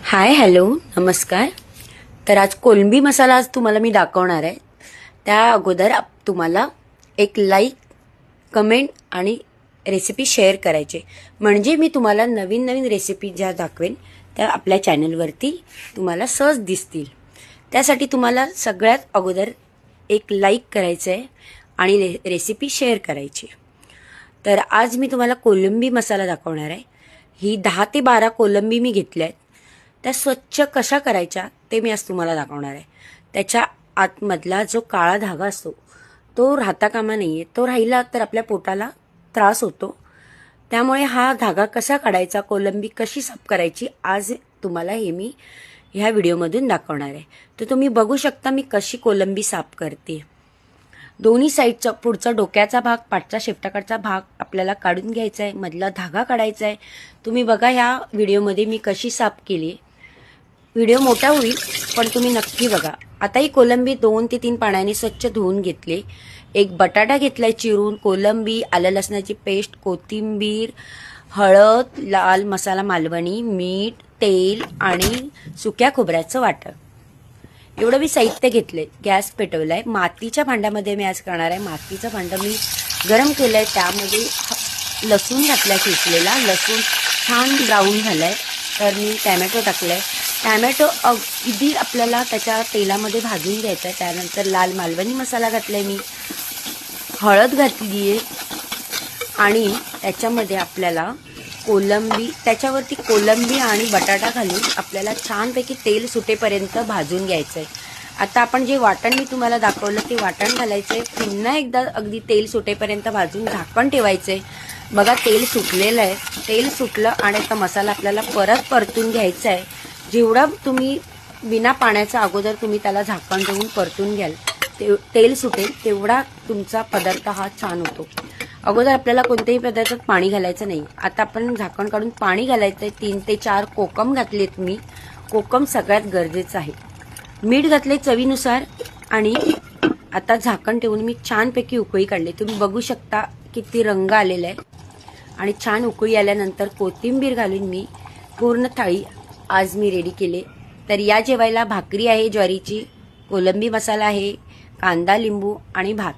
Hi hello नमस्कार. तर आज कोलंबी मसाला आज तुम्हाला मी दाखवणार आहे. त्या अगोदर तुम्हाला एक लाईक कमेंट आणि रेसिपी शेअर करायचे, म्हणजे मी तुम्हाला नवीन नवीन रेसिपी ज्या दाखवेन त्या आपल्या चॅनलवरती तुम्हाला सहज दिसतील. त्यासाठी तुम्हाला सगळ्यात अगोदर एक लाईक करायचं आहे आणि रेसिपी शेअर करायची. तर आज मी तुम्हाला कोलंबी मसाला दाखवणार आहे. ही 10 ते 12 कोलंबी मी घेतल्या आहेत. त्या स्वच्छ कशा करायच्या ते मी आज तुम्हाला दाखवणार आहे. त्याच्या आतमधला जो काळा धागा असतो तो राहता कामा नये. तो राहिला तर आपल्या पोटाला त्रास होतो. त्यामुळे हा धागा कसा काढायचा, कोलंबी कशी साफ करायची, आज तुम्हाला हे मी ह्या व्हिडिओमधून दाखवणार आहे. तर तुम्ही बघू शकता मी कशी कोलंबी साफ करते. दोन्ही साईडचा पुढचा डोक्याचा भाग, पाठचा शेपटाकडचा भाग आपल्याला काढून घ्यायचा आहे. मधला धागा काढायचा आहे. तुम्ही बघा ह्या व्हिडिओमध्ये मी कशी साफ केली. व्हिडिओ मोठा होईल पण तुम्ही नक्की बघा. आता ही कोलंबी 2 ते 3 पाण्याने स्वच्छ धुवून घेतले. एक बटाटा घेतलाय चिरून, कोलंबी, आलं लसणाची पेस्ट, कोथिंबीर, हळद, लाल मसाला मालवणी, मीठ, तेल आणि सुक्या खोबऱ्याचं वाटण. एवढं मी साहित्य घेतलंय. गॅस पेटवलाय. मातीच्या भांड्यामध्ये मी आज करणार आहे. मातीचं भांडं मी गरम केलंय. त्यामध्ये लसूण घातलाय, किसलेला लसूण छान ब्राऊन झालाय. तर मी टॅमॅटो टाकलाय. टॅमॅटो अगदी आपल्याला त्याच्या तेलामध्ये भाजून घ्यायचा आहे. त्यानंतर लाल मालवणी मसाला घातलाय, मी हळद घातली आहे आणि त्याच्यामध्ये आपल्याला कोलंबी, त्याच्यावरती कोलंबी आणि बटाटा घालून आपल्याला छानपैकी तेल सुटेपर्यंत भाजून घ्यायचं आहे. आता आपण जे वाटण मी तुम्हाला दाखवलं ते वाटण घालायचं आहे. पुन्हा एकदा अगदी तेल सुटेपर्यंत भाजून झाकण ठेवायचं आहे. बघा तेल सुटलेलं आहे. तेल सुटलं आणि आता मसाला आपल्याला परत परतून घ्यायचा आहे. जेवढा तुम्ही बिना पाण्याचा अगोदर तुम्ही त्याला झाकण देऊन परतून घ्याल, तेल सुटेल तेवढा तुमचा पदार्थ हा छान होतो. अगोदर आपल्याला कोणत्याही पदार्थात पाणी घालायचं नाही. आता आपण झाकण काढून पाणी घालायचं आहे. 3 ते 4 कोकम घातलेत मी. कोकम सगळ्यात गरजेचं आहे. मीठ घातले चवीनुसार आणि आता झाकण ठेवून मी छानपैकी उकळी काढली. तुम्ही बघू शकता किती रंग आलेला आहे. आणि छान उकळी आल्यानंतर कोथिंबीर घालून मी पूर्ण थाळी आज मी रेडी केले. तर या जेवायला भाकरी आहे ज्वारीची, कोलंबी मसाला आहे, कांदा लिंबू आणि भात.